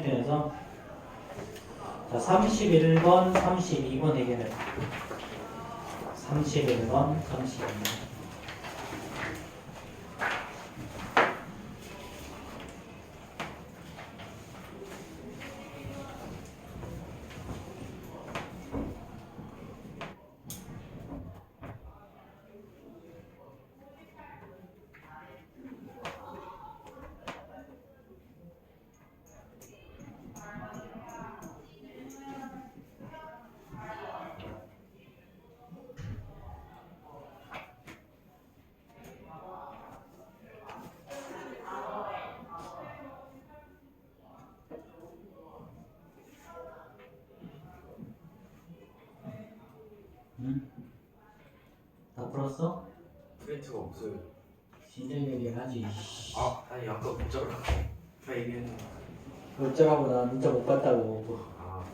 포인트에서 자, 31번, 32번 해결해. 31번, 32번. 다 풀었어? 프린트가 없어요. 진작 얘기하지. 아니 아까 문자로 다 얘기했는데. 어쩌라고 나 문자 못 봤다고. 아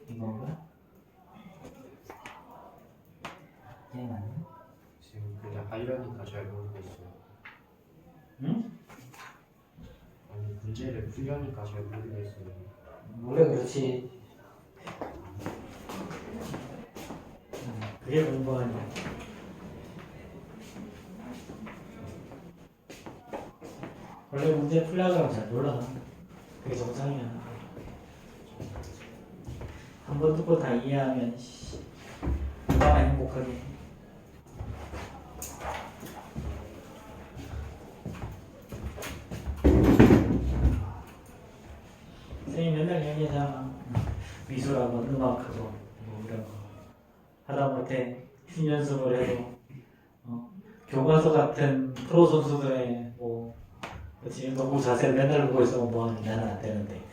이건가? 얘 맞나? 지금 그냥 하려니까 잘 모르겠어요. 응? 아니 문제를 풀려니까 잘 모르겠어요. 그래 그렇지. 그게 공부하냐. 원래 문제 풀려고 하면 잘 몰라. 그게 정상이야. 한 번 듣고 다 이해하면 얼마나 행복하게. 선생님 맨날 얘기하잖아. 미술하고 음악하고 뭐 이런 거 하다못해 춤 연습을 해도 교과서 같은 프로 선수들의 뭐 그렇지 너무 자세를 맨날 보고 있으면 뭐하는 나는 안 되는데.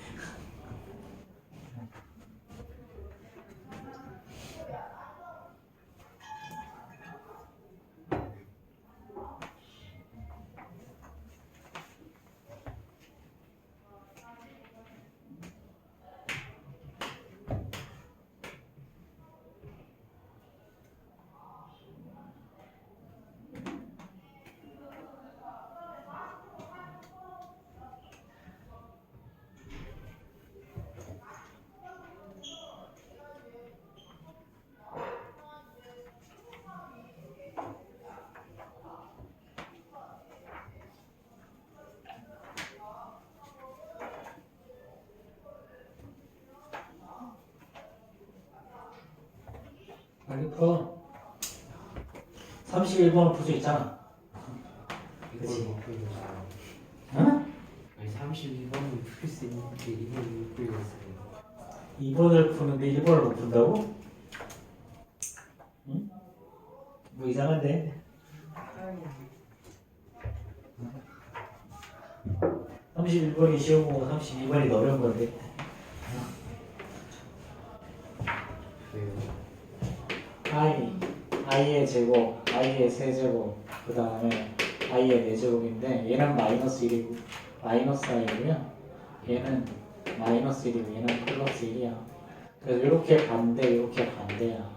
빨리 풀어. 31번은 풀 수 있잖아. 그치? 못 풀겠어요. 응? 아니 32번은 풀 수 있는데 이걸 못 풀겠어요. 2번을 푸는데 1번을 못 푼다고? 응? 뭐 이상한데? 31번이 쉬운 거고 32번이 더 어려운 건데. 왜요? i의 제곱, i의 세제곱, 그 다음에 i의 4제곱인데 얘는 마이너스 1이고 마이너스 i고요. 얘는 마이너스 1이고 얘는 플러스 1이야. 그래서 이렇게 반대, 이렇게 반대야.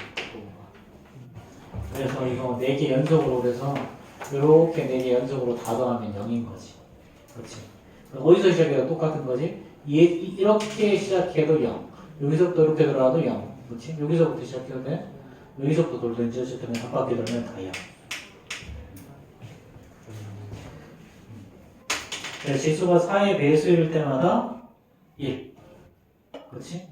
그래서 이거 4개 연속으로 그래서 이렇게 4개 연속으로 다 더하면 0인 거지. 그렇지. 어디서 시작해도 똑같은 거지. 이렇게 시작해도 0. 여기서부터 이렇게 들어가도 0. 그렇지? 여기서부터 시작해도 돼. 여기서부터 돌든지 어쨌든 한 바퀴 돌면 다야. 지수가 4의 배수일 때마다 1. 그렇지?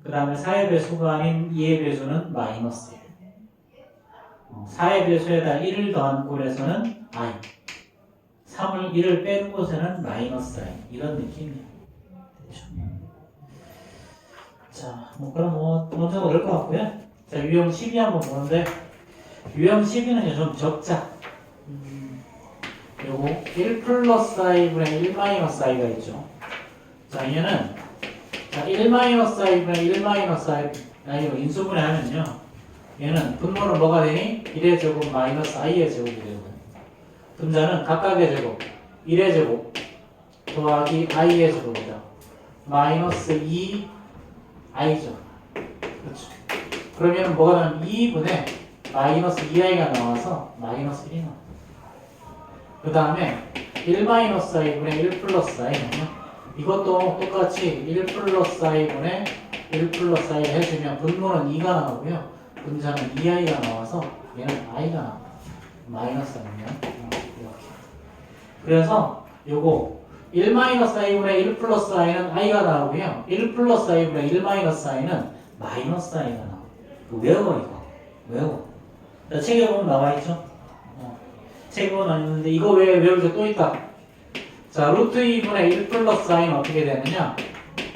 그 다음에 4의 배수가 아닌 2의 배수는 마이너스 1. 4의 배수에다 1을 더한 꼴에서는 i. 3을 1을 뺀 곳에는 마이너스 i. 이런 느낌이야. 됐죠? 자, 그럼 먼저 그럴 것 같고요. 자, 유형 12 한번 보는데, 유형 12는 좀 적자. 요거 1 플러스 i분의 1 마이너스 i가 있죠. 자, 얘는 자, 1 마이너스 i분의 1 마이너스 i로 인수분해 하면요. 얘는 분모는 뭐가 되니? 1의 제곱 마이너스 i의 제곱이 되거든요. 분자는 각각의 제곱, 1의 제곱 더하기 i의 제곱이다. 마이너스 2i죠. 그렇죠. 그러면 뭐가 나면 2분의 마이너스 2i가 나와서 마이너스 1이 나와. 그 다음에 1-i분의 1 플러스 i는요. 이것도 똑같이 1 플러스 i분의 1 플러스 i 해주면 분모는 2가 나오고요. 분자는 2i가 나와서 얘는 i가 나와요. 마이너스 아니면 이렇게. 그래서 요거 1-i분의 1 플러스 i는 i가 나오고요. 1 플러스 i분의 1 마이너스 i는 마이너스 i가 나와요. 외워 이거. 외워. 자, 책에 보면 나와있죠? 책에 보면 나와있는데 이거 왜 외울 게 또 있다. 자, 루트 2분의 1 플러스 i는 어떻게 되느냐?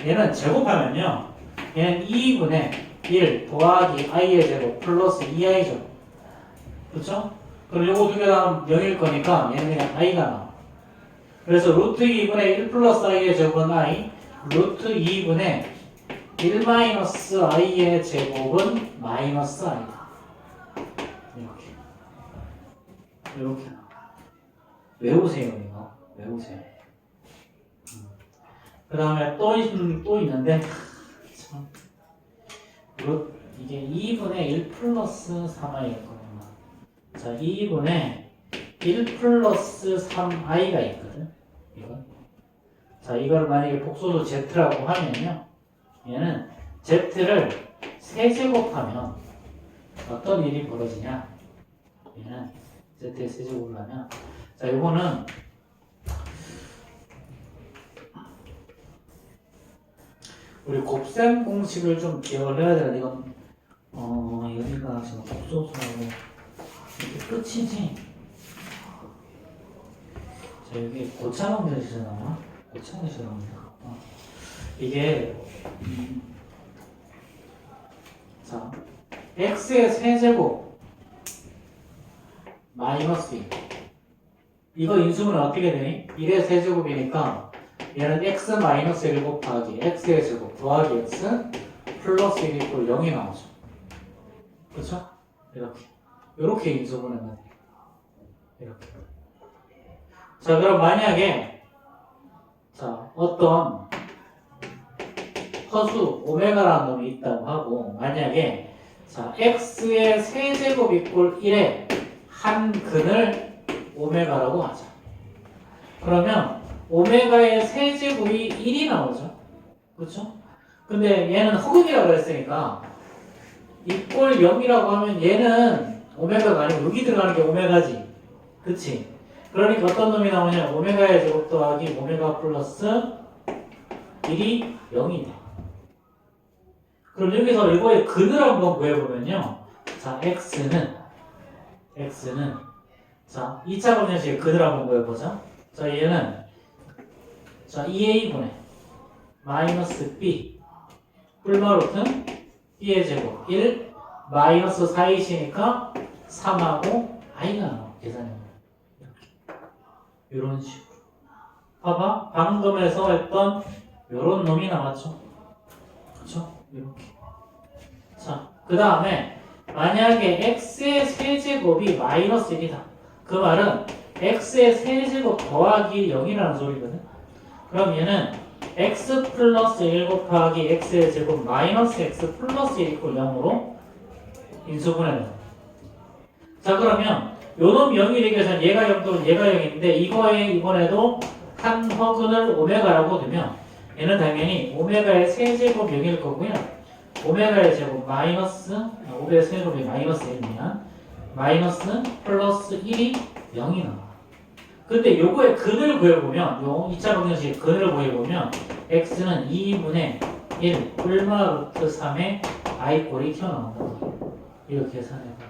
얘는 제곱하면요. 얘는 2분의 1 더하기 i의 제곱 플러스 2i죠. 그렇죠? 그럼 요거 두 개 다 0일 거니까 얘는 그냥 i가 나와. 그래서 루트 2분의 1 플러스 i의 제곱은 i, 루트 2분의 1 마이너스 i의 제곱은 마이너스 i다. 이렇게 나와. 외우세요, 이거. 외우세요. 그 다음에 또 있는데, 참. 이게 2분의 1 플러스 3i였거든요. 자, 2분의 1 플러스 3i가 있거든. 이거. 자, 이걸 만약에 복소도 z라고 하면요. 얘는 z를 세제곱하면 어떤 일이 벌어지냐. 얘는 z의 세제곱을 하면, 자, 요거는 우리 곱셈 공식을 좀 기억을 해야 되는데, 이건 여기가 지금 곱소수하고 이렇게 끝이지. 자, 여기 고차원 대시에 나와. 고차원 대시에 나옵니다. 이게 자, x의 세제곱 마이너스 2. 이거 인수분은 어떻게 되니? 1의 세제곱이니까 얘는 x 마이너스 1 곱하기 x의 제곱 더하기 x 플러스 1 이꼴 0이 나오죠. 그렇죠? 이렇게 인수분해면 돼요. 이렇게. 자, 그럼 만약에 자, 어떤 허수 오메가라는 놈이 있다고 하고, 만약에 자, x의 세제곱 이꼴 1의 한 근을 오메가라고 하자. 그러면 오메가의 세제곱이 1이 나오죠. 그렇죠? 근데 얘는 허근이라고 그랬으니까 이꼴 0이라고 하면 얘는 오메가가 아니고 여기 들어가는 게 오메가지. 그치? 그러니까 어떤 놈이 나오냐? 오메가의 제곱 더하기 오메가 플러스 1이 0이 돼. 그럼 여기서 이거의 근을 한번 구해보면요. 자, x는 자, 2차 방정식의 근을 한번 구해보자. 자, 얘는 자, 2a분의 마이너스 b 뿔마루트 b의 제곱 1 마이너스 4이시니까 3하고 i가 나와. 계산해보면 이런 식으로. 봐봐. 방금에서 했던 요런 놈이 나왔죠. 그쵸? 이렇게. 자, 그 다음에 만약에 x의 세제곱이 마이너스 1이다. 그 말은 x의 세제곱 더하기 0이라는 소리거든. 그럼 얘는 x 플러스 1 곱하기 x의 제곱 마이너스 x 플러스 1 이꼴 0으로 인수분해는. 자, 그러면 요놈 0이 되기 위해서는 얘가 0도 얘가 0인데 이거에 이번에도 한 허근을 오메가라고 두면 얘는 당연히 오메가의 세제곱 0일 거고요. 오메가의 제곱 마이너스 오메가의 세제곱이 마이너스 1이면 마이너스 플러스 1이 0이 나와. 근데 요거의 근을 구해보면 요 2차 방정식의 근을 구해보면 x는 2분의 1 뿔마 루트 3의 i 꼴이 튀어나온다. 이렇게 계산해봐.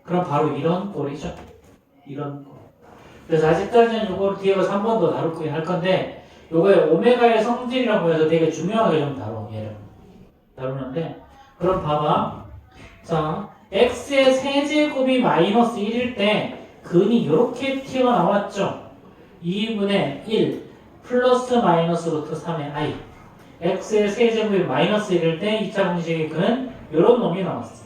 그럼 바로 이런 꼴이죠. 이런 꼴. 그래서 아직까지는 요거 뒤에 가서 한 번 더 다루긴 할 건데 요거의 오메가의 성질이라고 해서 되게 중요하게 좀 얘를 다루는데, 그럼 봐봐. 자, x의 세제곱이 마이너스 1일 때 근이 이렇게 튀어나왔죠. 2분의 1 플러스 마이너스 루트 3의 i. x의 세제곱이 마이너스 1일 때 2차 공식의 근은 이런 놈이 나왔어.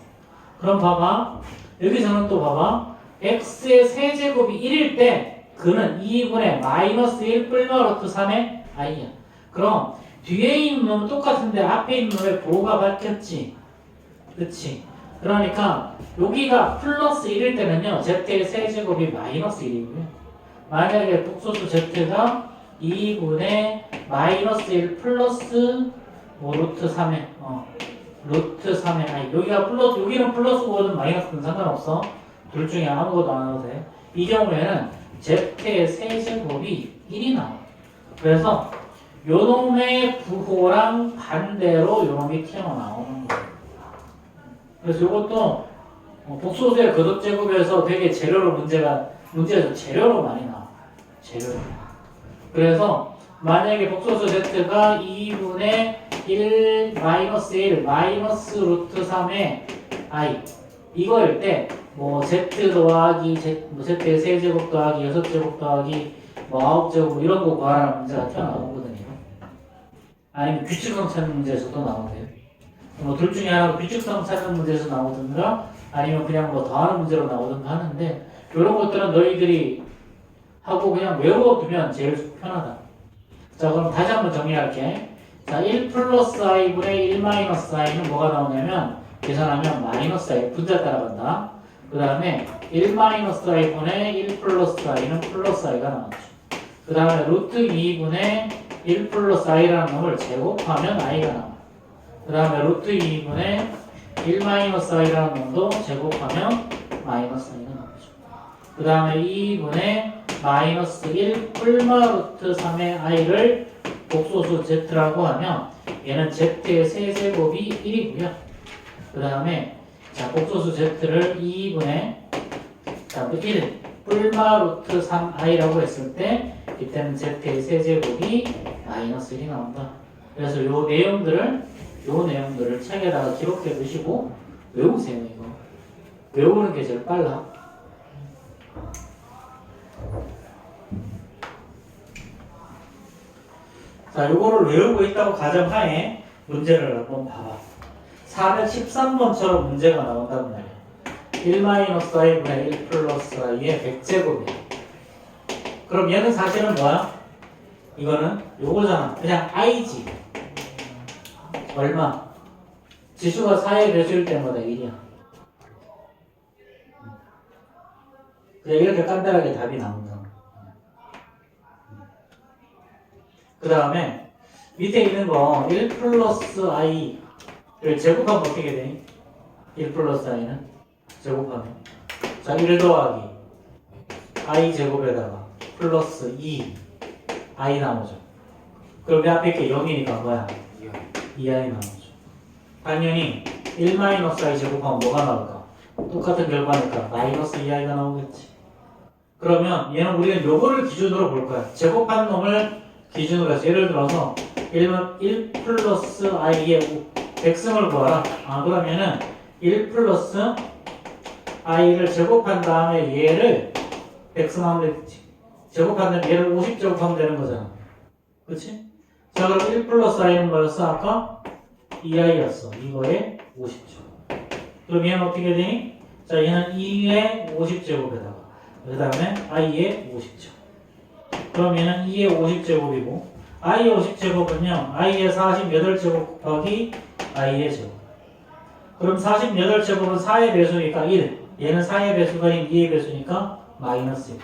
그럼 봐봐. 여기서는 또 봐봐. x의 세제곱이 1일 때 근은 2분의 마이너스 1 뿔마 루트 3의 i야. 그럼 뒤에 있는 놈은 똑같은데 앞에 있는 놈의 보호가 바뀌었지. 그치? 그러니까 여기가 플러스 1일 때는요, z의 세제곱이 마이너스 1이고요. 만약에 복소수 z가 2분의 마이너스 1 플러스 뭐 루트 3에 루트 3에 아니 여기가 플러스 여기는 플러스거든 마이너스는 상관없어. 둘 중에 아무것도 안 해도 돼. 이 경우에는 z의 세제곱이 1이 나와. 그래서 요놈의 부호랑 반대로 요놈이 튀어나오는 거야. 그래서 요것도 복소수의 거듭제곱에서 되게 문제에서 재료로 많이 나와. 재료로. 그래서 만약에 복소수 z가 2분의 1 마이너스 1 마이너스 루트 3의 i 이거일 때 뭐 z 더하기 z의 세제곱 더하기 6제곱 더하기 뭐 9제곱 이런 거 구하라는 문제가 튀어나오거든요. 아니면 규칙성 찾는 문제에서도 나오고요. 뭐 둘 중에 하나 규칙성 찾는 문제에서 나오든가 아니면 그냥 뭐 더하는 문제로 나오든가 하는데 이런 것들은 너희들이 하고 그냥 외워두면 제일 편하다. 자 그럼 다시 한번 정리할게. 자 1 플러스 i분의 1 마이너스 i는 뭐가 나오냐면 계산하면 마이너스 i 분자 따라간다. 그 다음에 1 마이너스 i분의 1 플러스 i는 플러스 i가 나왔죠. 그 다음에 루트 2분의 1 플러스 i라는 놈을 제곱하면 i가 나와요. 그 다음에 루트 2분의 1 마이너스 i라는 놈도 제곱하면 마이너스 i가 나오죠. 그 다음에 2분의 마이너스 1 뿔마 루트 3의 i를 복소수 z라고 하면 얘는 z의 세제곱이 1이고요. 그 다음에 자 복소수 z를 2분의 1 뿔마 루트 3i라고 했을 때 이때는 z의 세제곱이 마이너스 1이 나온다. 그래서 요 내용들을 책에다가 기록해 두시고 외우세요. 이거 외우는 게 제일 빨라. 자, 요거를 외우고 있다고 가정하에 문제를 한번 봐봐. 413번처럼 문제가 나온다고 말이야. 1-i분의 1 플러스 i의 100제곱이야. 그럼 얘는 사실은 뭐야? 이거는 요거잖아. 그냥 i지. 얼마? 지수가 4의 배수일 때마다 1이야. 그냥 이렇게 간단하게 답이 나온다. 그 다음에 밑에 있는 거 1 플러스 i를 제곱하면 어떻게 돼? 1 플러스 i는 제곱하면 자 1 더하기 i 제곱에다가 플러스 2 i 나오죠. 그럼 내 앞에 있게 0이니까 뭐야? 2i 나오죠. 당연히 1 마이너스 i 제곱하면 뭐가 나올까? 똑같은 결과니까 마이너스 2i가 나오겠지. 그러면 얘는 우리는 요거를 기준으로 볼 거야. 제곱한 놈을 기준으로 해서 예를 들어서 1 플러스 i의 100승을 구하라. 그러면은 1 플러스 i를 제곱한 다음에 얘를 100승하면 되겠지. 제곱하면 얘를 50 제곱하면 되는 거잖아. 그치? 자 그럼 1 플러스 i는 뭐였어? 아까 2i였어. 이거에 50죠. 그럼 얘는 어떻게 되니? 자 얘는 2의 50제곱에다가 그 다음에 i의 50죠. 그럼 얘는 2의 50제곱이고 i의 50제곱은요 i의 48제곱 곱하기 i의 제곱. 그럼 48제곱은 4의 배수니까 1. 얘는 4의 배수가 아닌 2의 배수니까 마이너스 1.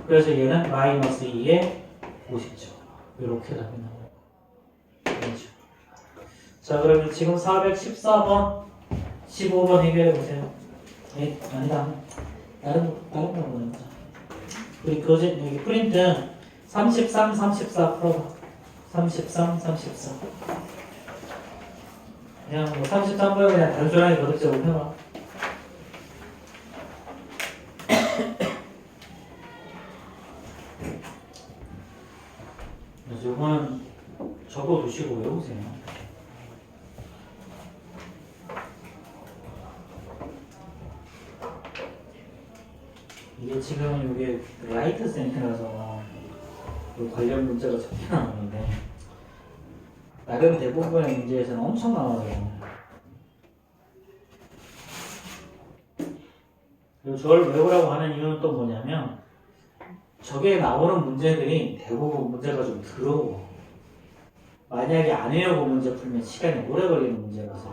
그래서 얘는 마이너스 2의 50죠. 이렇게 답이 나와요. 그렇죠. 자 그러면 지금 414번 15번 해결해보세요. 네, 아니다. 다른 거 보내자. 우리 교재 여기 프린트 33, 34 풀어봐. 33, 34. 그냥 뭐 33번을 그냥 단순하게 거듭적으로 해봐. 그래서 이거는 적어두시고 외우세요. 이게 지금 이게 라이트 센터라서 관련 문제가 적게 나오는데 다른 대부분의 문제에서는 엄청 나와요. 그리고 저를 외우라고 하는 이유는 또 뭐냐면 저게 나오는 문제들이 대부분 문제가 좀 더러워. 만약에 안 외우고 문제 풀면 시간이 오래 걸리는 문제라서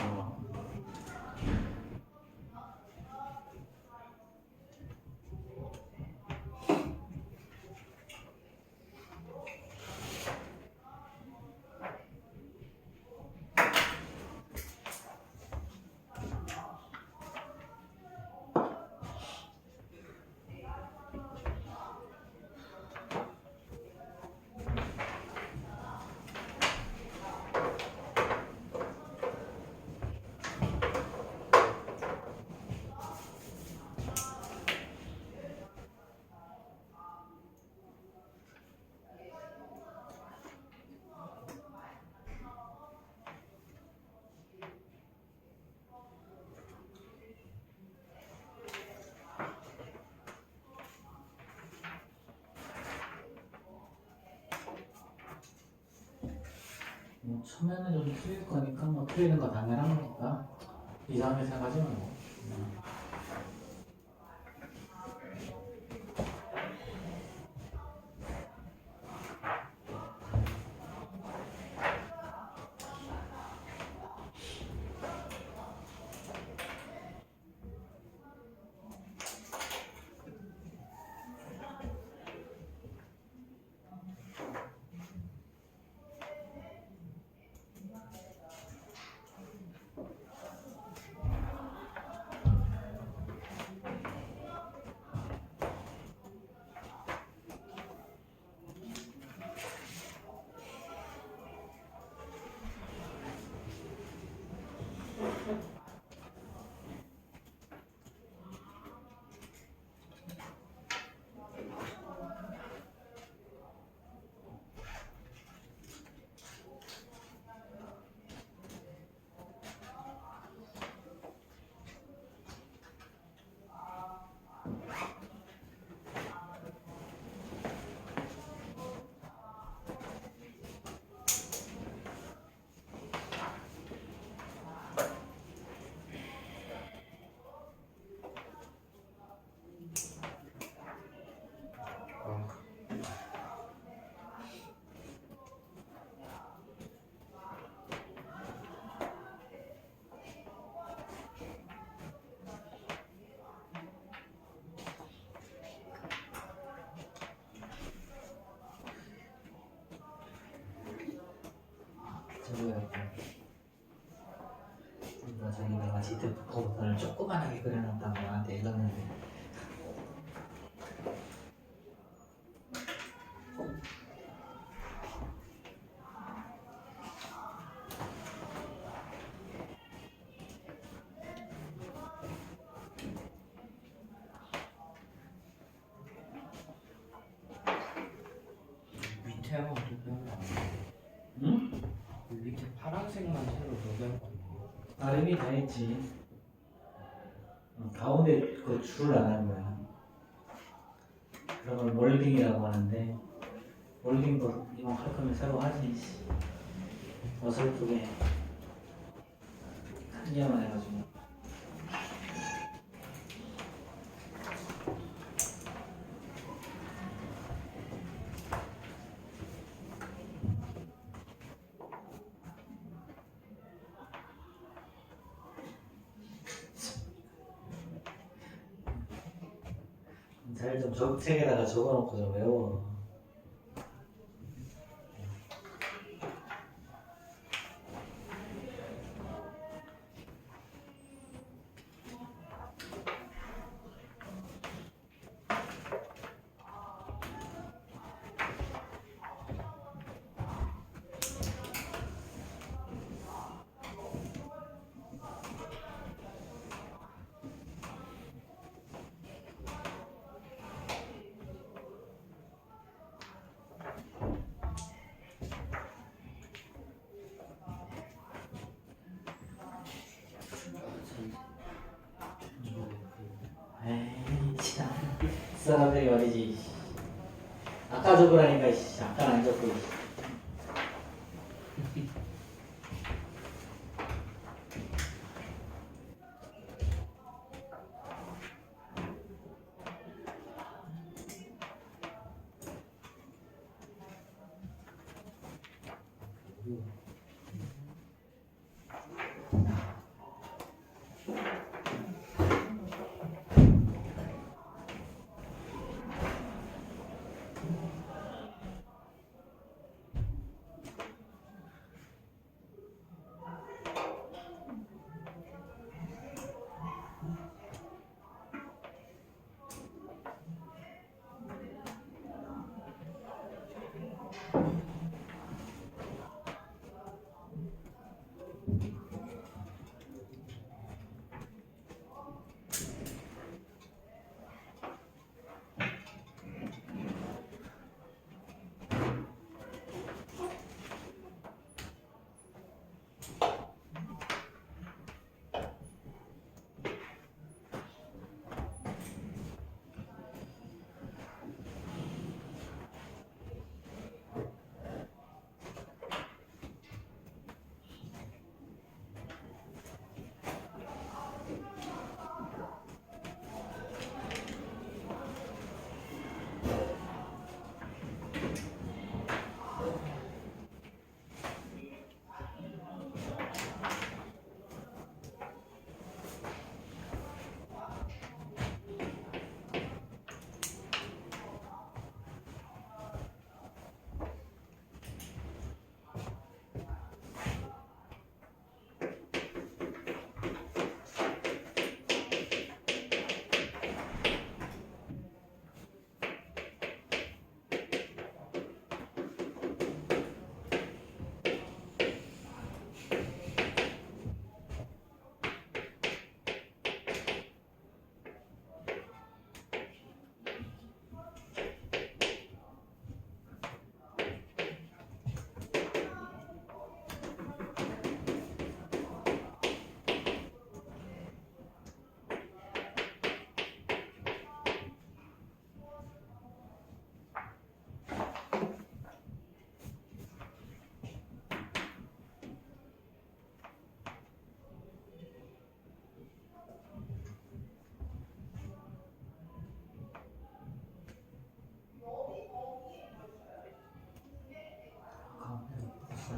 뭐 처음에는 좀 틀릴 거니까 뭐 틀리는 거 당연한 거니까 이상하게 생각하지 말고. 저기 내가 지트 버튼을 조그만하게 그려놨다고 나한테 읽었는데 밑에만 도배한 거 아니에요? 응? 밑에 파란색만 새로 도배한 거 아니에요? 나름이 다 했지. 가운데 그 줄을 안 한 거야. 그런 걸 몰딩이라고 하는데 몰딩도 이거 할 거면 새로 하지. 어설프게 한 개만 해가지고. 잘 좀 책에다가 적어놓고 좀 외워. 에이 참 사람들이 말이지. 아까 적으라니까 아까 안 적고.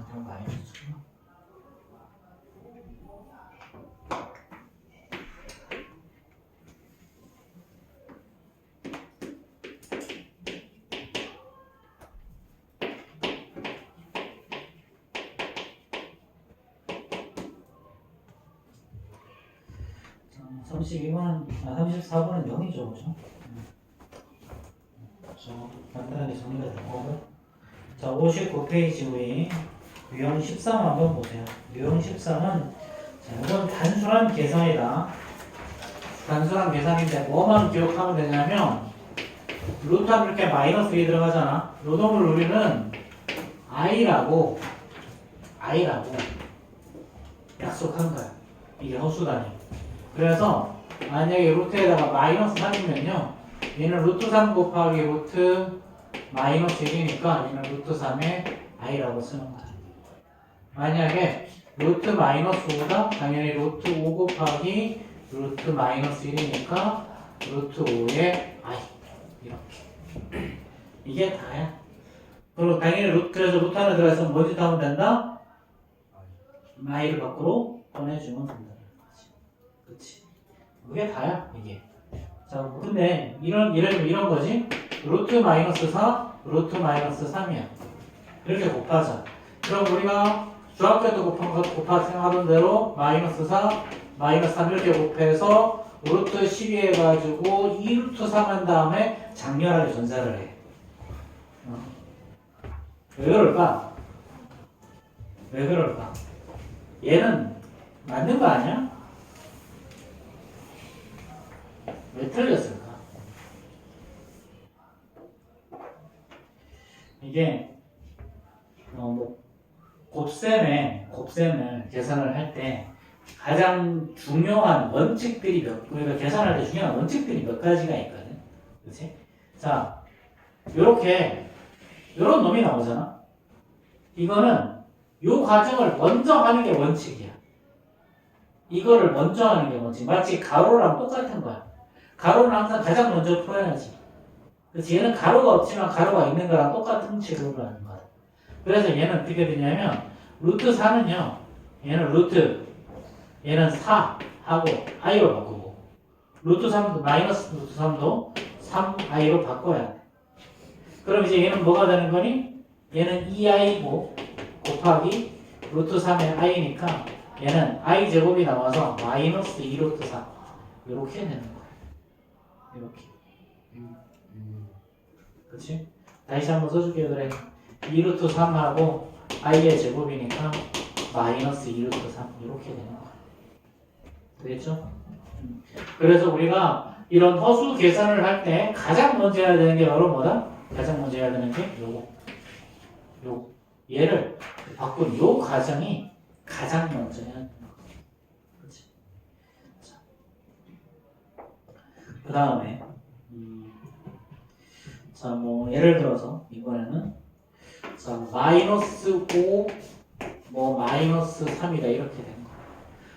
그럼 마이너스구나. 자, 32번은, 34번은 0이죠, 그죠? 간단하게 정리가 된 거고. 자, 59페이지 후에 유형 13 한번 보세요. 유형 13은 자, 이건 단순한 계산이다. 단순한 계산인데 뭐만 기억하면 되냐면 루트하면 이렇게 마이너스 1이 들어가잖아. 요 놈을 우리는 i라고 약속한 거야. 이게 허수단위. 그래서 만약에 루트에다가 마이너스 3이면요 얘는 루트 3 곱하기 루트 마이너스 1이니까 얘는 루트 3의 i라고 쓰는 거야. 만약에 루트 마이너스 5가 당연히 루트 5 곱하기 루트 마이너스 1이니까 루트 5의 i 이렇게. 이게 다야. 그리고 당연히 그래서 루트 안에 들어가서 뭐지 하면 된다? i를 밖으로 꺼내주면 된다. 그치? 그게 다야 이게. 자, 근데 예를 들면 이런 거지. 루트 마이너스 4, 루트 마이너스 3이야. 이렇게 곱하자. 그럼 우리가 중학교 때 곱하 생각하던 대로 마이너스 4, 마이너스 3 이렇게 곱해서 루트 12 해가지고 2루트 3 한 다음에 장렬하게 전사를 해. 왜 그럴까? 왜 그럴까? 얘는 맞는 거 아니야? 왜 틀렸을까? 이게 곱셈을 계산을 할 때 가장 중요한 원칙들이 우리가 계산할 때 중요한 원칙들이 몇 가지가 있거든. 그렇지? 자, 요렇게 요런 놈이 나오잖아. 이거는 요 과정을 먼저 하는 게 원칙이야. 이거를 먼저 하는 게 원칙. 마치 가로랑 똑같은 거야. 가로는 항상 가장 먼저 풀어야지. 그렇지? 얘는 가로가 없지만 가로가 있는 거랑 똑같은 식으로 하는 거야. 그래서 얘는 어떻게 되냐면 루트 4는요. 얘는 4 하고 i로 바꾸고 루트 3도 마이너스 루트 3도 3i로 바꿔야 돼. 그럼 이제 얘는 뭐가 되는 거니? 얘는 2i고 곱하기 루트 3의 i니까 얘는 i 제곱이 나와서 마이너스 2루트 3 이렇게 되는 거야. 이렇게. 그렇지? 다시 한번 써줄게요. 그래. 2루트 3하고 i의 제곱이니까 마이너스 2루트 3 이렇게 되는 거야. 되겠죠? 그래서 우리가 이런 허수 계산을 할 때 가장 먼저 해야 되는 게 바로 뭐다? 가장 먼저 해야 되는 게 요거. 얘를 바꾼 요 과정이 가장 먼저 해야 되는 거야. 그렇지? 자. 그 다음에 자, 뭐 예를 들어서 이번에는 자, 마이너스 5 마이너스 3이다 이렇게 된 거.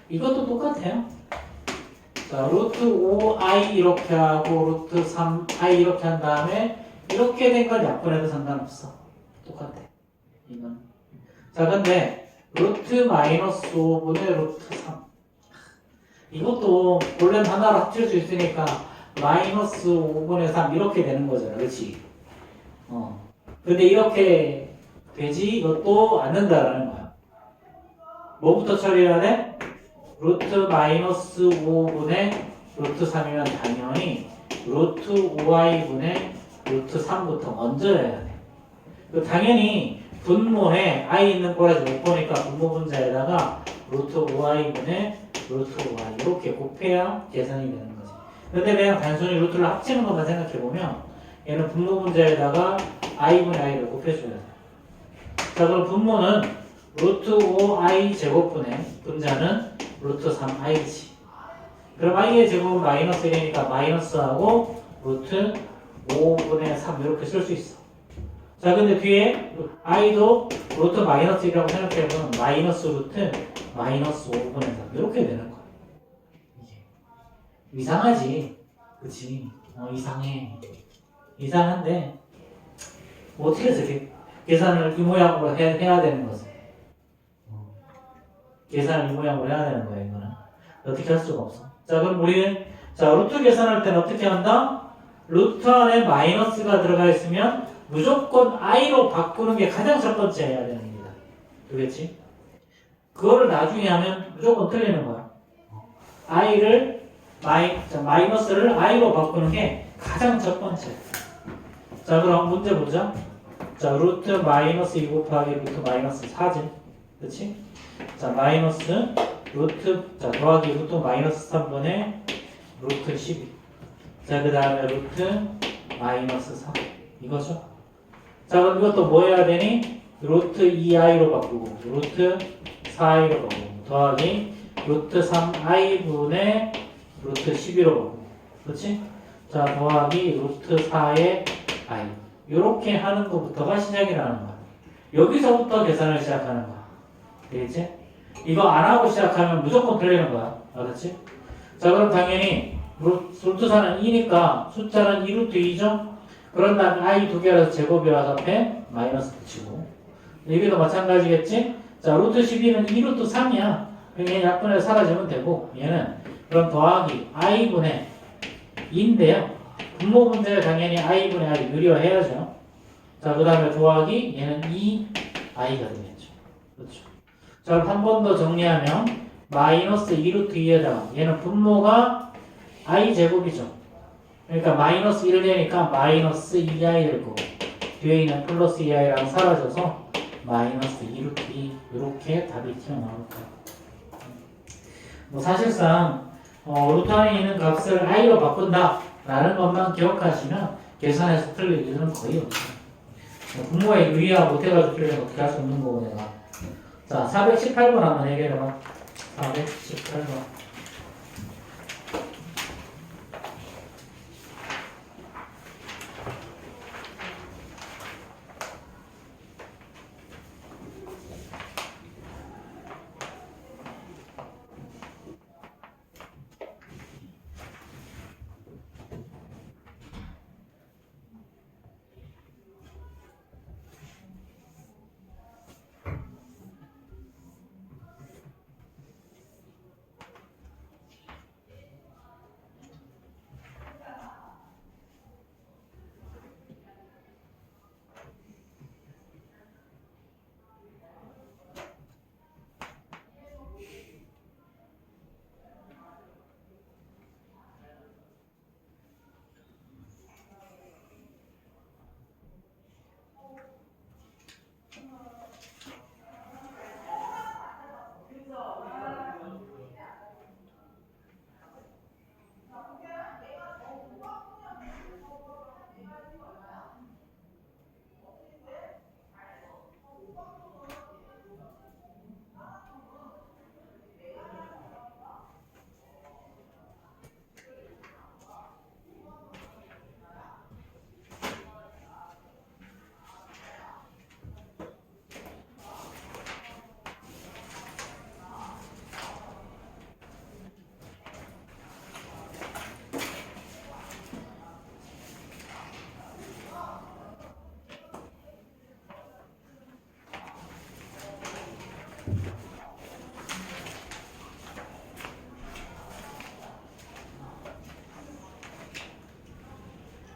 이것도 똑같아요. 자, 루트 5i 이렇게 하고 루트 3i 이렇게 한 다음에 이렇게 된 걸 약분해도 상관없어. 똑같아. 이건. 자, 근데 루트 마이너스 5분의 루트 3. 이것도 원래는 하나로 합칠 수 있으니까 마이너스 5분의 3 이렇게 되는 거잖아. 그렇지? 근데 이렇게 되지 이것도 안 된다라는 거야. 뭐부터 처리해야 돼? 루트 마이너스 5분의 루트 3이면 당연히 루트 5i분의 루트 3부터 먼저 해야 돼. 당연히 분모에 i 있는 거라서 못 보니까 분모 분자에다가 루트 5i분의 루트 5i 이렇게 곱해야 계산이 되는 거지. 근데 그냥 단순히 루트를 합치는 것만 생각해보면 얘는 분모 분자에다가 i분의 i를 곱해줘야 돼. 자, 그럼 분모는 루트 5i 제곱분의 분자는 루트 3i지. 그럼 i의 제곱은 마이너스 1이니까 마이너스하고 루트 5분의 3 이렇게 쓸 수 있어. 자, 근데 뒤에 i도 루트 마이너스 1이라고 생각해보면 마이너스 루트 마이너스 5분의 3 이렇게 되는 거야. 이게 이상하지? 그치? 이상해. 이상한데 뭐 어떻게 해서 계산을 이 모양으로 해야 되는 거지? 계산을 이 모양으로 해야 되는 거예요. 이거는 어떻게 할 수가 없어. 자, 그럼 우리는 자 루트 계산할 때는 어떻게 한다? 루트 안에 마이너스가 들어가 있으면 무조건 i로 바꾸는 게 가장 첫 번째 해야 되는 겁니다. 그렇지? 그거를 나중에 하면 무조건 틀리는 거야. i를 마이너스를 i로 바꾸는 게 가장 첫 번째. 자, 그럼 문제 보자. 자, 루트 마이너스 2 곱하기 루트 마이너스 4지. 그치? 자, 마이너스 루트, 자, 더하기 루트 마이너스 3분의 루트 12. 자, 그 다음에 루트 마이너스 4. 이거죠? 자, 그럼 이것도 뭐 해야 되니? 루트 2i로 바꾸고, 루트 4i로 바꾸고, 더하기 루트 3i분의 루트 12로 바꾸고. 그치? 자, 더하기 루트 4의 i. 요렇게 하는 것부터가 시작이라는 거야. 여기서부터 계산을 시작하는 거야. 되겠지? 이거 안 하고 시작하면 무조건 틀리는 거야. 알았지? 자, 그럼 당연히 루트 4는 2니까 숫자는 2루트 2죠? 그런 다음에 i 두 개라서 제곱이라서 앞에 마이너스 붙이고. 여기도 마찬가지겠지? 자, 루트 12는 2루트 3이야. 그냥 약분해서 사라지면 되고, 얘는 그럼 더하기 i분의 2인데요. 분모 문제를 당연히 i분의 i 유리화해야죠. 자, 그 다음에 더하기 얘는 2i가 되겠죠. 그렇죠. 자, 한 번 더 정리하면 마이너스 2루트 2에다가 얘는 분모가 i 제곱이죠. 그러니까 마이너스 1 되니까 마이너스 2i 될 거고 뒤에 있는 플러스 2i랑 사라져서 마이너스 2루트 2 이렇게 답이 튀어나올 거예요. 뭐 사실상 루트 안에 있는 값을 i로 바꾼다 라는 것만 기억하시면 계산해서 틀릴 일은 거의 없어요. 분모에 유의하 못해가지고 틀리면 어떻게 할 수 없는 거고 내가. 자, 418번 한번 해결해봐. 418번.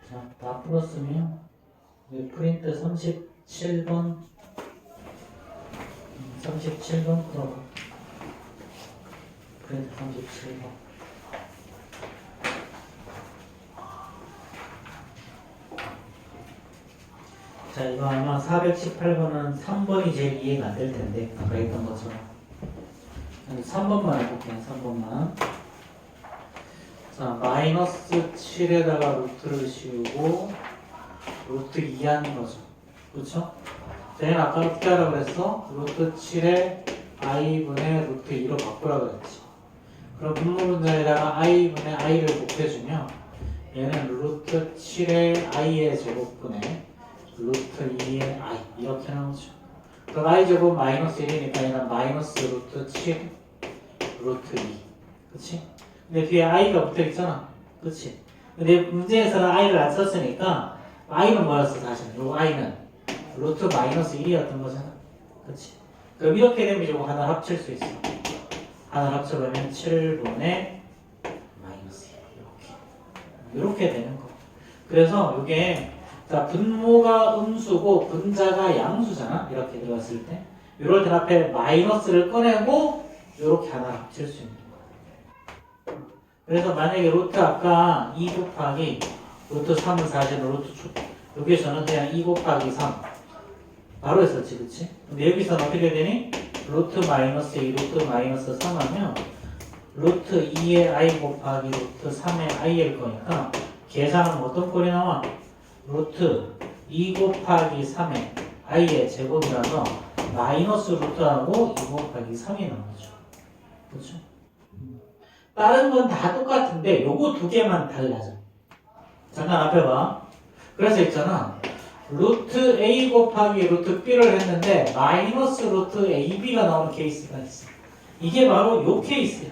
자, 다 풀었으면 프린트 37번 37번 풀어봐. 프린트 37번. 자, 이거 아마 418번은 3번이 제일 이해가 안 될 텐데 아까 했던 것처럼 3번만 해볼게요. 3번만. 자, 마이너스 7에다가 루트를 씌우고 루트 2 하는 거죠. 그쵸? 얘는 아까 어떻게 하라고 그랬어? 루트 7에 i분의 루트 2로 바꾸라고 그랬지. 그럼 분모 문제에다가 i분의 i를 곱해주면 얘는 루트 7에 i의 제곱분의 루트 2의 i 이렇게 나오죠. 그럼 i 제곱 마이너스 1이니까 얘는 마이너스 루트 7 루트 2. 그치? 근데 뒤에 i가 붙어있잖아. 그치? 근데 문제에서는 i를 안 썼으니까 i는 뭐였어 사실? 요 i는 루트 마이너스 1이었던 거잖아. 그치? 그럼 이렇게 되면 이거 하나 합칠 수 있어. 하나 합쳐보면 7분의 마이너스 1 이렇게 되는 거. 그래서 이게 자 분모가 음수고 분자가 양수잖아. 이렇게 들어갔을 때 이럴 때 앞에 마이너스를 꺼내고 이렇게 하나 합칠 수 있는 거. 그래서 만약에 루트 아까 2 곱하기 루트 3은 사실은 루트 여기서는 그냥 2 곱하기 3 바로 했었지, 그치? 근데 여기서는 어떻게 되니? 루트 마이너스 2, 루트 마이너스 3 하면 루트 2의 i 곱하기 루트 3의 i일 거니까 계산은 어떤 꼴이 나와? 루트 2 곱하기 3의 i의 제곱이라서 마이너스 루트하고 2 곱하기 3이 나오죠. 그렇죠? 다른 건 다 똑같은데 요거 두 개만 달라져. 잠깐 앞에 봐. 그래서 있잖아. 루트 a 곱하기 루트 b를 했는데 마이너스 루트 ab가 나오는 케이스가 있어. 이게 바로 요 케이스야.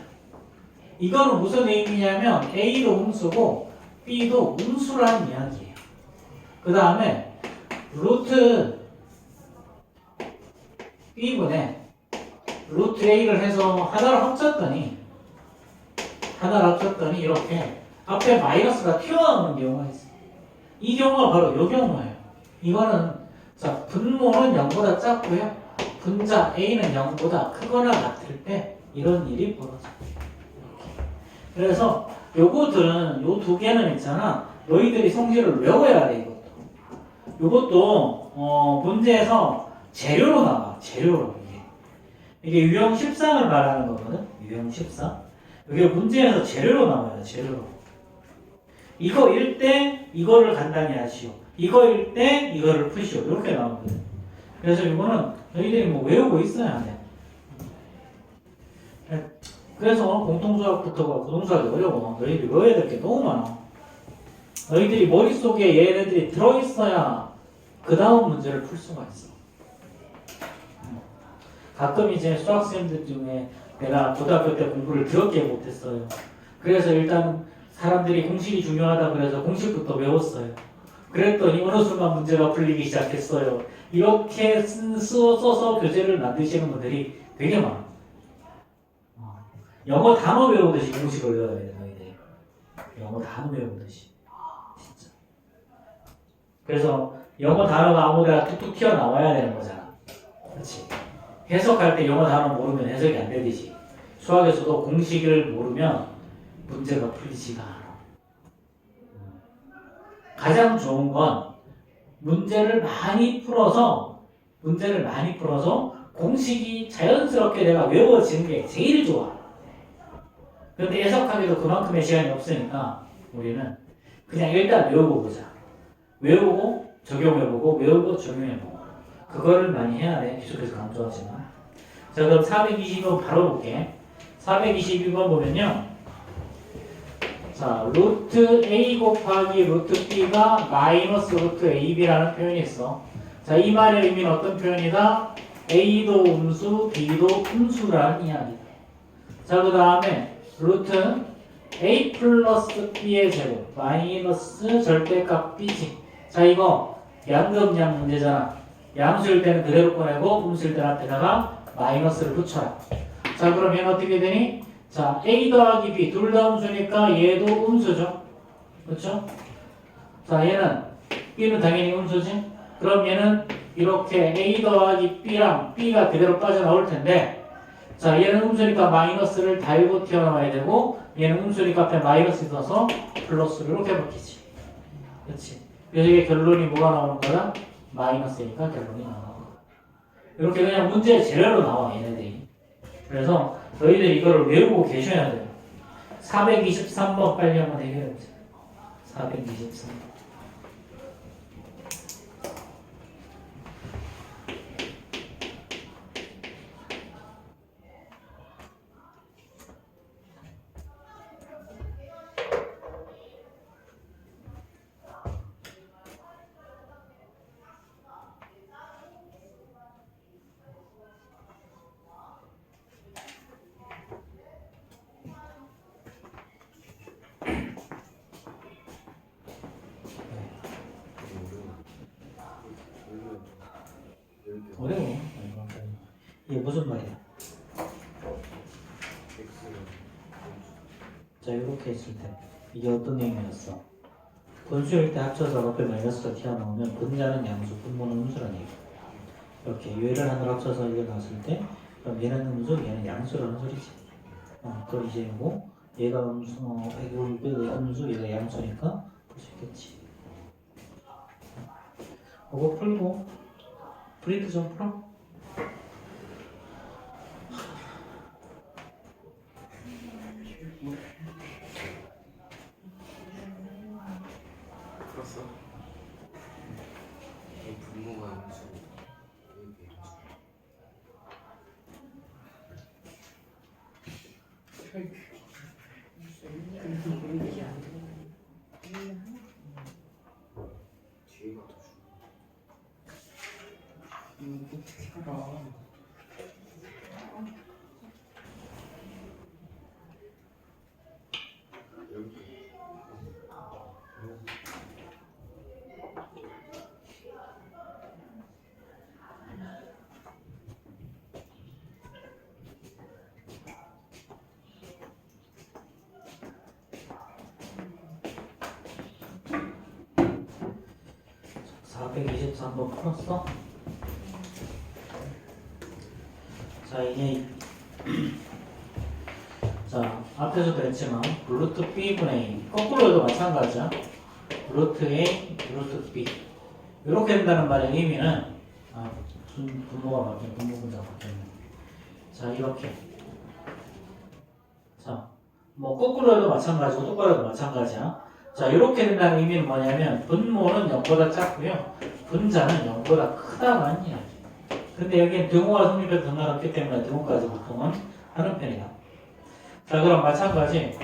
이거는 무슨 의미냐면 a도 음수고 b도 음수라는 이야기예요. 그 다음에 루트 b분의 루트 a를 해서 하나를 합쳤더니 이렇게 앞에 마이너스가 튀어나오는 경우가 있어. 이 경우가 바로 이 경우예요. 이거는 자 분모는 0보다 작고요. 분자 a는 0보다 크거나 같을 때 이런 일이 벌어져. 그래서 요거들은 요 두 개는 있잖아. 너희들이 성질을 외워야 돼. 요것도 문제에서 재료로 나와. 재료로 이게 유형 13을 말하는 거거든. 유형 13. 이게 문제에서 재료로 나와요. 재료로. 이거일 때 이거를 간단히 하시오. 이거일 때 이거를 푸시오. 이렇게 나오거든. 그래서 이거는 너희들이 뭐 외우고 있어야 돼. 그래서 공통수학부터가 부동수학이 어려워. 너희들이 외워야 될 게 너무 많아. 너희들이 머릿속에 얘네들이 들어있어야 그 다음 문제를 풀 수가 있어. 가끔 이제 수학생들 중에 내가 고등학교 때 공부를 더럽게 못했어요. 그래서 일단 사람들이 공식이 중요하다 그래서 공식부터 외웠어요. 그랬더니 어느 순간 문제가 풀리기 시작했어요. 이렇게 써서 교재를 만드시는 분들이 되게 많아. 영어 단어 외우듯이 공식을 외워야 돼, 너희들이. 영어 단어 외우듯이. 진짜. 그래서 영어 단어가 아무데나 툭툭 튀어나와야 되는 거잖아. 그렇지? 해석할 때 영어 단어 모르면 해석이 안 되듯이 수학에서도 공식을 모르면 문제가 풀리지가 않아. 가장 좋은 건 문제를 많이 풀어서 공식이 자연스럽게 내가 외워지는 게 제일 좋아. 그런데 해석하기도 그만큼의 시간이 없으니까 우리는 그냥 일단 외우고 보자. 외우고 적용해보고 외우고 적용해보고 그거를 많이 해야 돼. 계속해서 강조하지만. 자, 그럼 422번 바로 볼게. 422번 보면요. 자, 루트 a 곱하기 루트 b가 마이너스 루트 ab라는 표현이 있어. 자, 이 말의 의미는 어떤 표현이다? a도 음수, b도 음수라는 이야기다. 자, 그 다음에 루트 a 플러스 b의 제곱 마이너스 절대값 b지. 자, 이거 양급량 문제잖아. 양수일 때는 그대로 꺼내고 음수일 때는 앞에다가 마이너스를 붙여라. 자, 그럼 얘는 어떻게 되니? 자, a 더하기 b 둘 다 음수니까 얘도 음수죠. 그렇죠? 자, 얘는 b는 당연히 음수지. 그럼 얘는 이렇게 a 더하기 b랑 b가 그대로 빠져나올 텐데, 자, 얘는 음수니까 마이너스를 달고 튀어나와야 되고, 얘는 음수니까 앞에 마이너스 있어서 플러스를 이렇게 바뀌지. 그렇지? 그래서 이게 결론이 뭐가 나오는 거다? 마이너스니까 결론이 나오는 거다. 이렇게 그냥 문제 재료로 나와, 얘네들이. 그래서 너희들 이거를 외우고 계셔야 돼요. 423번 빨리 한번 해결해보세요. 423번. 어려워. 이게 무슨 말이야? 자 이렇게 했을 때 이게 어떤 의미였어? 분수일 때 합쳐서 앞에 마이너스가 튀어나오면 분자는 양수, 분모는 음수라는 얘기. 이렇게 얘를 하나로 합쳐서 이게 나왔을 때 그럼 얘는 음수, 얘는 양수라는 소리지. 그럼 이제 뭐 얘가 음수, 얘가 음수, 얘가 양수니까 볼 수 있겠지. 그거 풀고 브레이크 좀 풀어. 풀었어? 이 분모가 함수 이게 함수 뒤에가 더 여기 423번 풀었어? 자 이제 자 앞에서도 했지만 루트 b분의 a 거꾸로 해도 마찬가지야. 루트 a 루트 b 이렇게 된다는 말의 의미는 분모가 바뀌어 분모 분자가 바뀌었네. 자 이렇게 자 뭐 거꾸로 해도 마찬가지고 똑바로 해도 마찬가지야. 자 이렇게 된다는 의미는 뭐냐면 분모는 0보다 작고요 분자는 0보다 크다라는 이야기. 근데 여기엔 등호가 성립해도 상관없기 때문에 등호까지 보통은 하는 편이다. 자 그럼 마찬가지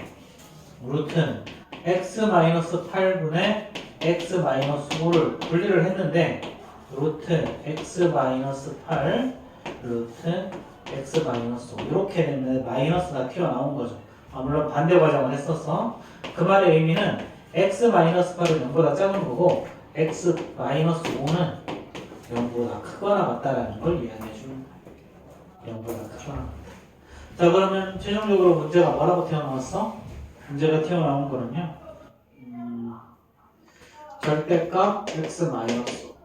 루트는 x-8분의 x-5를 분리를 했는데 루트 x-8 루트 x-5 이렇게 되면 마이너스가 튀어나온 거죠. 물론 반대 과정을 했었어. 그 말의 의미는 x-8은 0보다 작은 거고 x-5는 0보다 크거나 같다라는 걸 이야기해 주는 거야. 0보다 크거나 같다. 자 그러면 최종적으로 문제가 뭐라고 튀어나왔어? 문제가 튀어나온 거는요 절대값 x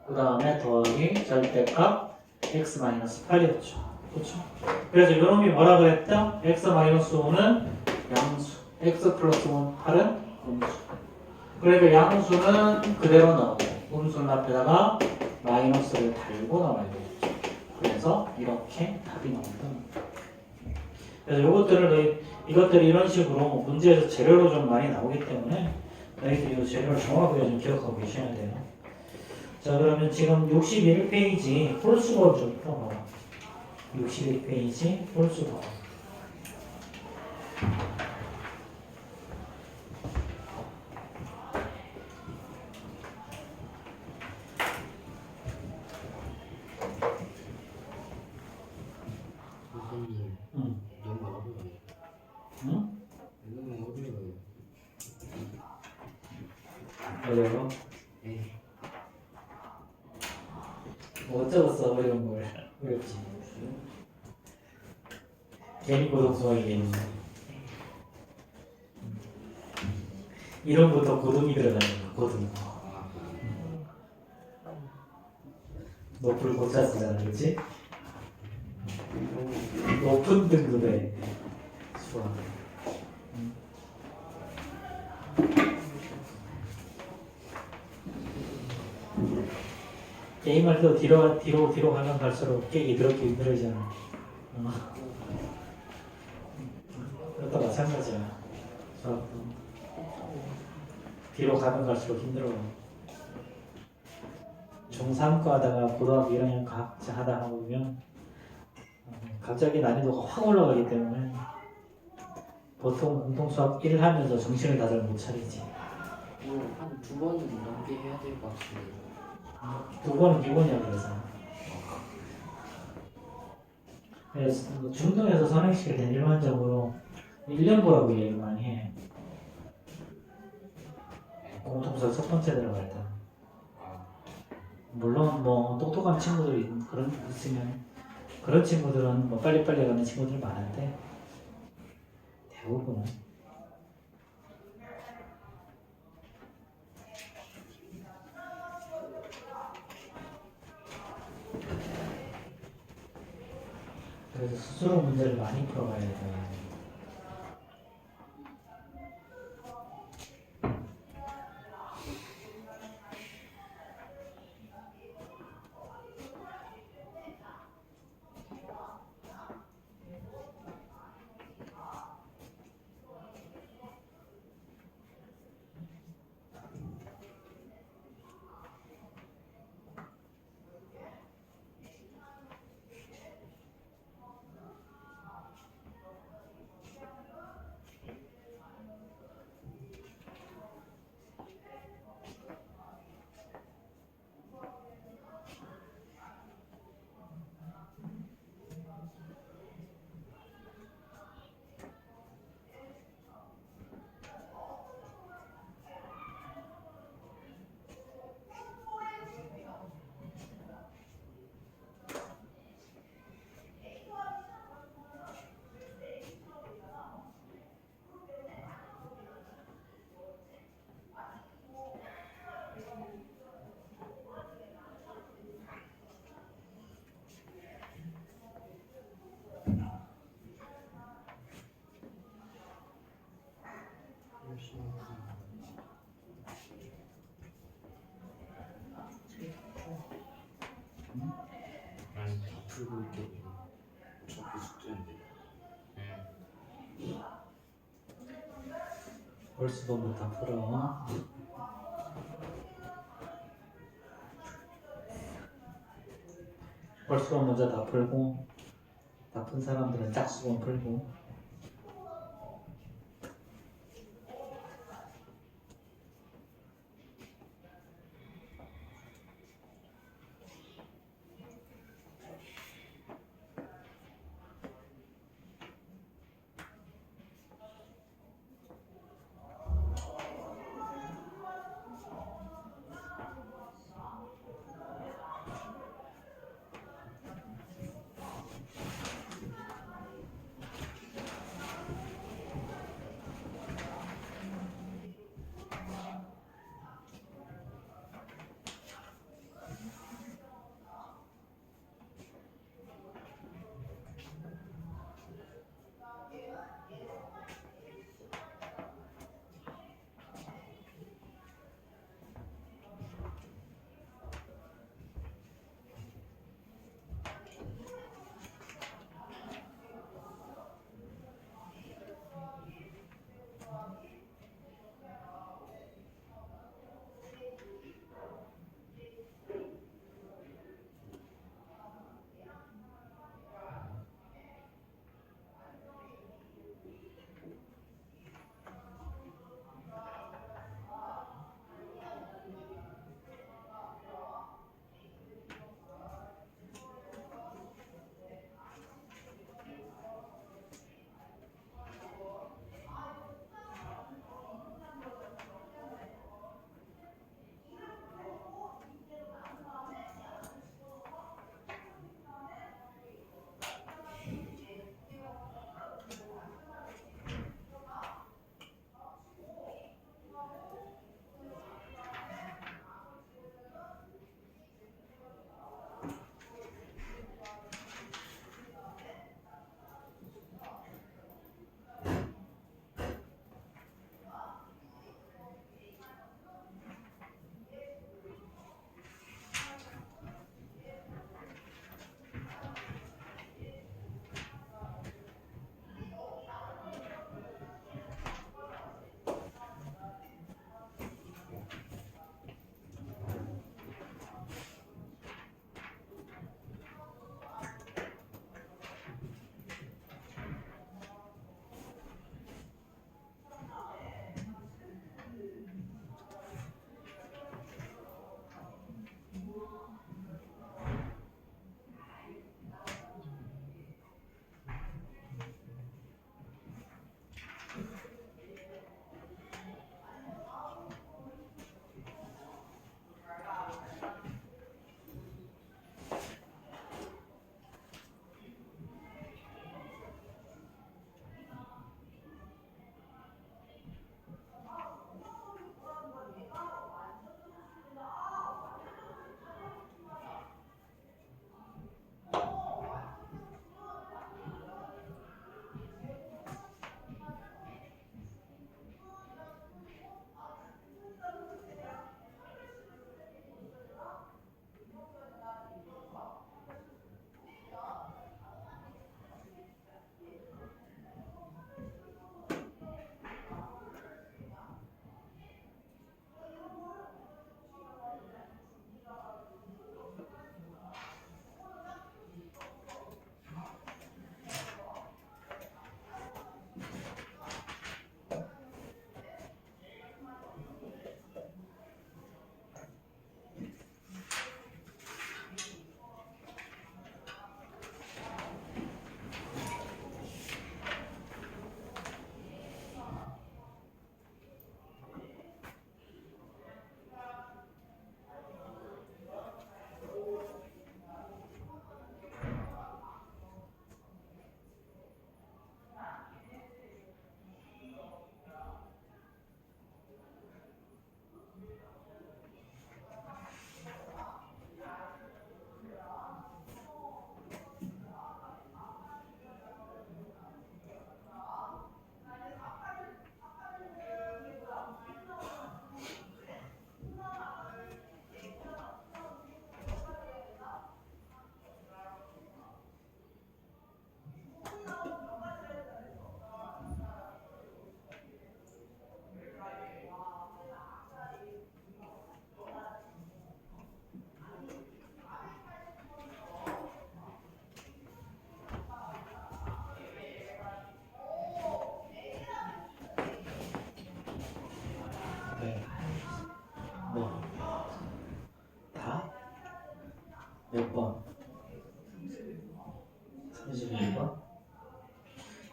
그 다음에 더하기 절대값 x 8이었죠. 그렇죠? 그래서 요놈이 뭐라 그랬죠? x 5는 양수, x 플러스 1 8은 음수. 그러니까 양수는 그대로 나오고 음수는 앞에다가 마이너스를 달고 나와야 되겠죠. 그래서 이렇게 답이 나온다. 그래서 이것들이 이런 식으로 문제에서 재료로 좀 많이 나오기 때문에 너희들이 이 재료를 정확하게 좀 기억하고 계셔야 돼요. 자 그러면 지금 61페이지 홀수거 좀 풀어봐봐. 61페이지 홀수거. 선생님 응? 너무 어려워요. 응? 너무 어려워요. 어려워? 네. 뭐 어쩌겠어 어려운 걸. 어렵지. 괜히 고등수학이겠네. 이름부터 고등이 들어가는 거 고등. 높을 고차 쓰잖아 그치? 높은 등급의 수학. 게임할 때 뒤로 가면 갈수록 깨기 더럽게 힘들어지잖아. 그것도 마찬가지야. 수학도 뒤로 가면 갈수록 힘들어. 중3과 하다가 고등학교 1학년 각자 하다 보면 갑자기 난이도가 확 올라가기 때문에 보통 공통수학 1 하면서 정신을 다들 못 차리지. 한 두 번은 넘게 해야 될 것 같은데. 두 번은 기본이야 그래서. 그래서 중등에서 선행시킬 때 일반적으로 1년 보라고 얘기를 많이 해. 공통수학 첫 번째 들어갈 때. 물론 뭐 똑똑한 친구들이 그런 있으면 그런 친구들은 뭐 빨리빨리 가는 친구들 많은데 대부분은. 그래서 스스로 문제를 많이 풀어가야 돼요. 열심히 아니 다 풀고 있겠네. 어차피 숙제인데. 벌스본부 다 풀어. 벌스본 먼저 다 풀고, 다 푼 사람들은 짝수본 풀고.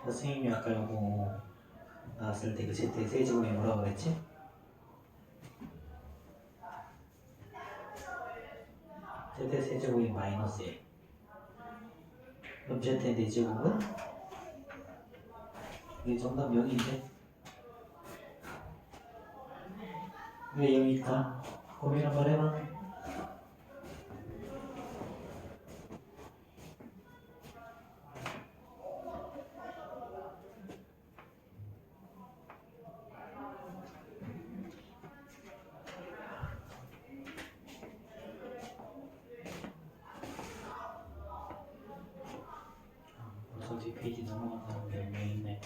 선생님이 아까 요거 나왔을 때 그 Z의 세제곱이 뭐라고 그랬지? Z의 세제곱이 마이너스 1. 그럼 Z의 4제곱은? 이게 정답 0인데? 왜 0일까? 고민 한번 해봐. 벌써 뒷페이지 넘어간다는데 왜 있네.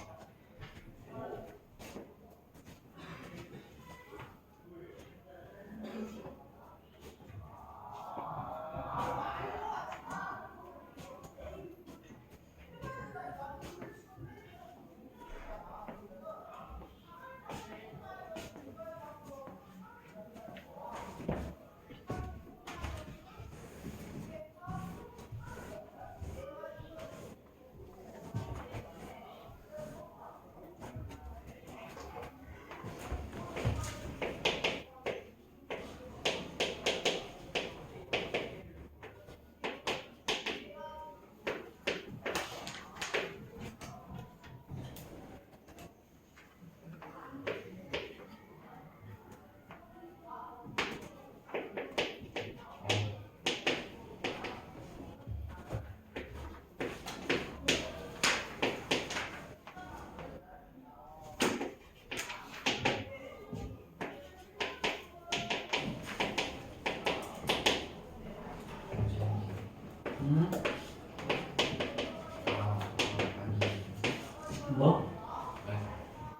아니 뭐?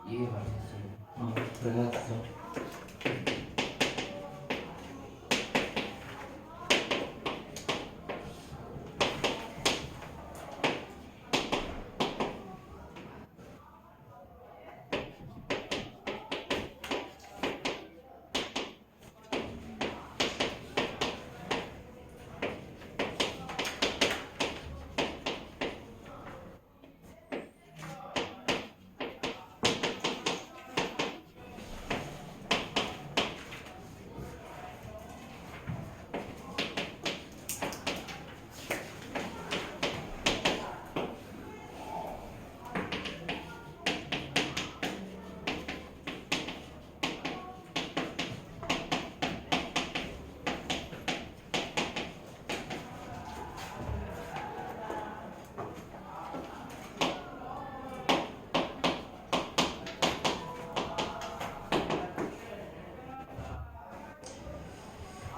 이해가 안 됐어요. 그래갔어.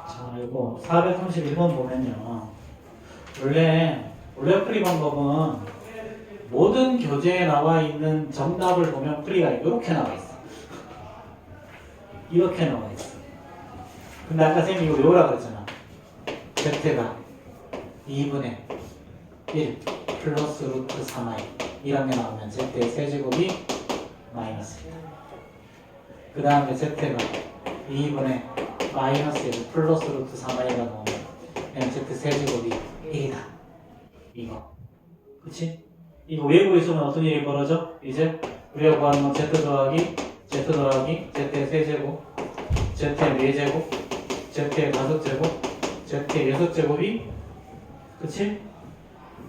자, 이거 431번 보면요. 원래 풀이 방법은 모든 교재에 나와 있는 정답을 보면 풀이가 이렇게 나와 있어. 이렇게 나와 있어. 근데 아까 쌤이 이거 외우라 그랬잖아. Z가 2분의 1 플러스 루트 3i 이런 게 나오면 Z의 세제곱이 마이너스 1. 그 다음에 Z가 2분의 마이너스 1 플러스 루트 3i가 나오면 Z 세제곱이 1이다. 이거. 그치? 이거 외우고 있으면 어떤 일이 벌어져? 이제 우리가 구하는 건 Z 더하기 Z의 세제곱 Z의 4제곱 Z의 5제곱 Z의 6제곱이 그치?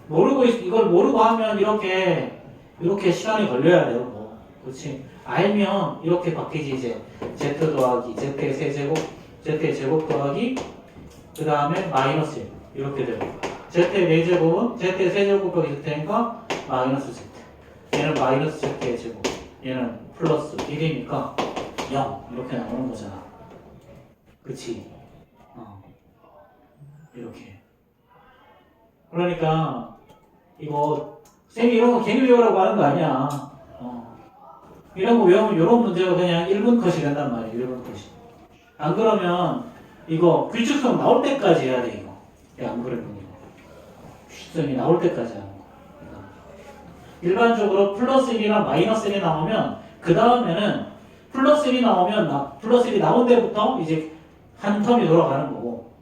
이걸 모르고 하면 이렇게 시간이 걸려야 돼요. 뭐. 그치? 알면 이렇게 바뀌지 이제 Z 더하기 Z의 세제곱 Z의 제곱 더하기 그 다음에 마이너스 1 이렇게 되고 Z의 4제곱은 Z의 세제곱 더하기 Z니까 마이너스 Z 얘는 마이너스 Z의 제곱 얘는 플러스 1이니까 0 이렇게 나오는 거잖아. 그치? 이렇게 그러니까 이거 쌤이 이런 거 괜히 외우라고 하는 거 아니야. 이런 거 외우면 이런 문제가 그냥 1분 컷이 된단 말이야. 1분 컷이. 안 그러면 이거 규칙성 나올 때까지 해야 돼 이거. 안 그러면 이거 규칙성이 나올 때까지 하는 거. 일반적으로 플러스 1이나 마이너스 1이 나오면 그 다음에는 플러스 1이 나오면 플러스 1이 나온 데부터 이제 한 텀이 돌아가는 거고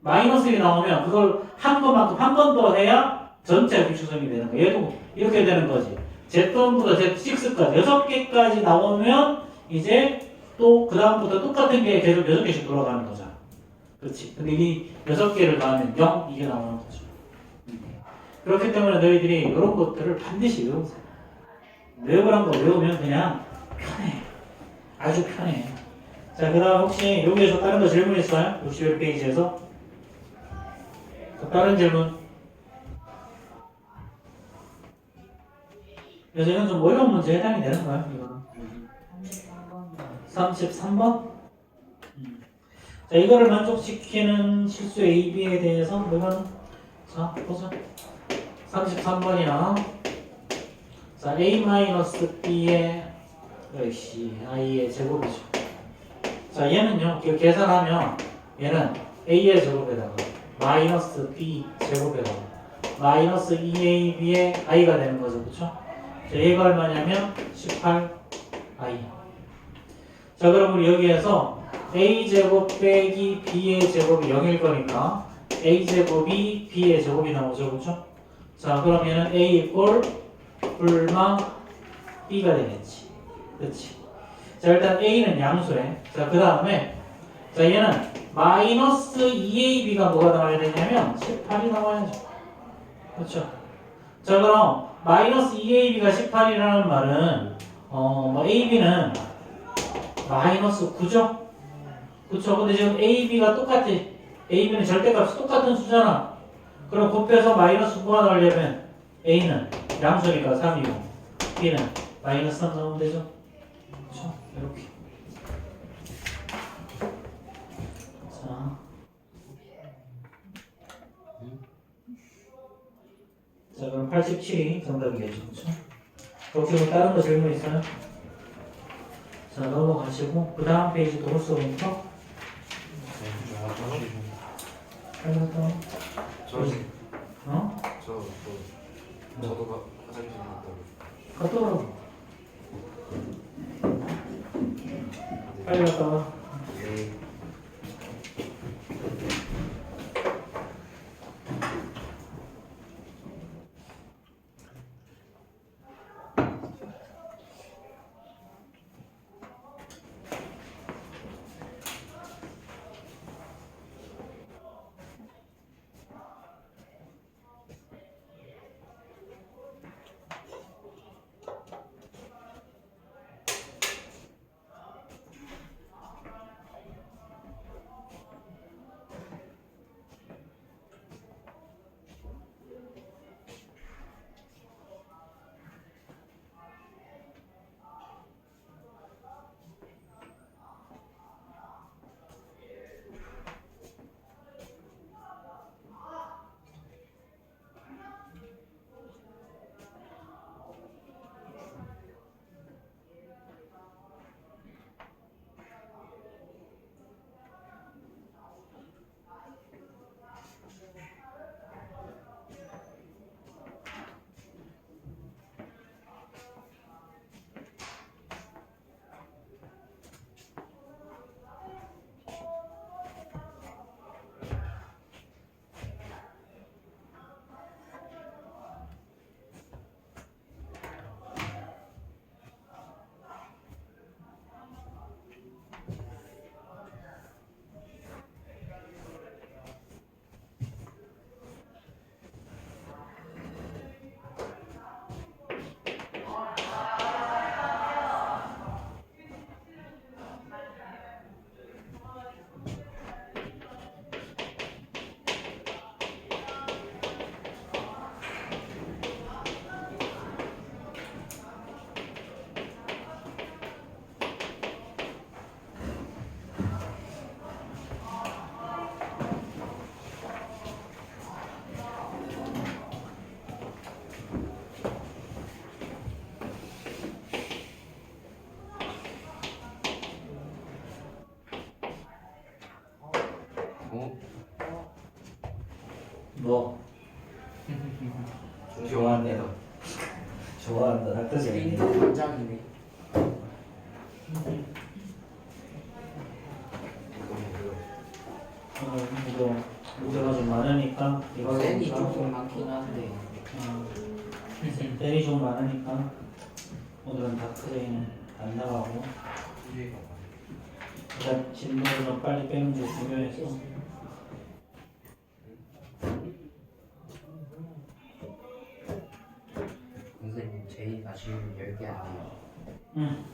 마이너스 1이 나오면 그걸 한 번만큼 한 번 더 해야 전체 규칙성이 되는 거야. 얘도 이렇게 되는 거지. Z1부터 Z6까지 6개까지 나오면 이제 또 그 다음부터 똑같은 게 계속 6개씩 돌아가는 거잖아. 그렇지. 근데 이 6개를 더하면 0 이게 나오는 거죠. 그렇기 때문에 너희들이 이런 것들을 반드시 외우세요. 외우란 거 외우면 그냥 편해. 아주 편해. 자, 그 다음 혹시 여기에서 다른 거 질문 있어요? 61페이지에서? 다른 질문? 그래서 이건 좀 어려운 문제에 해당이 되는 거야, 이거는. 33번? 자, 이거를 만족시키는 실수 A, B에 대해서 이거는 자, 보자. 33번이나 자, A-B의 역시 I의 제곱이죠. 자, 얘는요, 계산하면 얘는 A의 제곱에다가 마이너스 B 제곱에다가 마이너스 2AB의 I가 되는 거죠. 그쵸? 자, 얘가 얼마냐면 18I. 자, 그럼 우리 여기에서 A제곱 빼기 B의 제곱이 0일 거니까 A제곱이 B의 제곱이 나오죠. 그쵸? 자, 그럼 얘는 A 이꼴 불마 B가 되겠지. 그렇지. 자, 일단 A는 양수래. 자, 그 다음에 자, 얘는 마이너스 2AB가 뭐가 나와야 되냐면 18이 나와야죠. 그렇죠? 자, 그럼 마이너스 2AB가 18이라는 말은 AB는 마이너스 9죠? 그쵸? 근데 지금 AB가 똑같아. AB는 절대값이 똑같은 수잖아. 그럼 곱해서 마이너스 9가 나오려면 A는 양수니까 3이고 B는 마이너스 3 나오면 되죠? 그쵸? 이렇게. 자, 그럼 87이 정답이겠죠? 그쵸? 혹시 뭐 다른 거 질문 있어요? 자, 넘어가시고 그 다음 페이지 도로서부터 할머니 어? 저도 화장실 갔다 갔다 오라고. 빨리 갔다 와. 네. 뭐? 좋아한다. 좋아한다. 학교 재밌네. 반장이네. 이거 문제가 좀 많으니까 이거 쌤이 좀 조금 많긴 한데. 셀이 좀 많으니까 오늘은 다크레인 안 나가고 이해가 안 일단 진도를 좀 빨리 빼는 게 중요해서 선생님 제이 아쉬움 10개 아니에요? 응.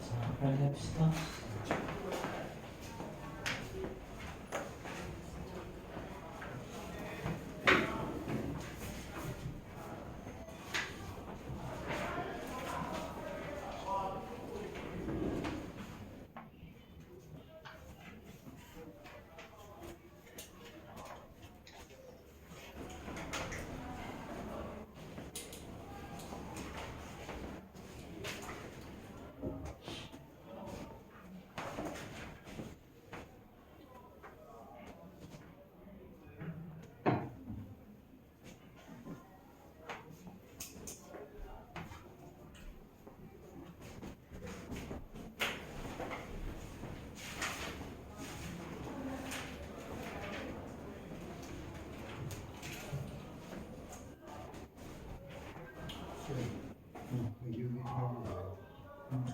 자, 빨리 합시다.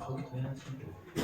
거기도 해야지.